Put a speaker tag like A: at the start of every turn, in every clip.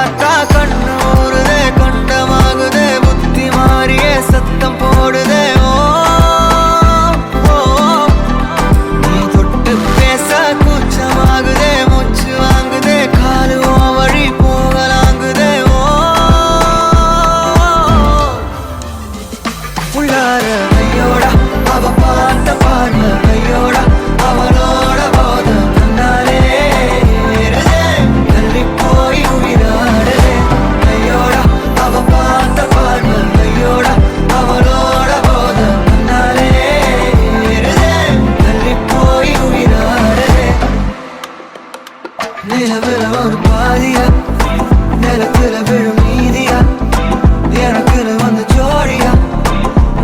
A: பார்த்தா கண்ணு ஊறுதே கண்டமாகுதே புத்தி மாறியே சத்தம் போடுதே ஓ ஓ, நீ தொட்டு பேச கூச்சமாகுதே மூச்சு வாங்குதே காலு உன் வழி போகலாங்குதே ஓ உள்ளார ஐயோடா அவ பார்த்த பார்வை ஐயோடா அவளோட போத கண்ணாலே ஏறுதே தள்ளி போய் உயிராடுதே ஐயோடா அவ பார்த்த பார்வை ஐயோடா அவளோட போத கண்ணாலே ஏறுதே தள்ளி போய் உயிராடுதே நிலவுல ஒரு பாதியா நிலத்துல விழும் மீதியா எனக்குன்னு வந்து ஜோடியா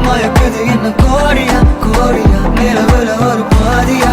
A: மயக்குது என்ன கோடியா கோடியா நிலவுல ஒரு பாதியா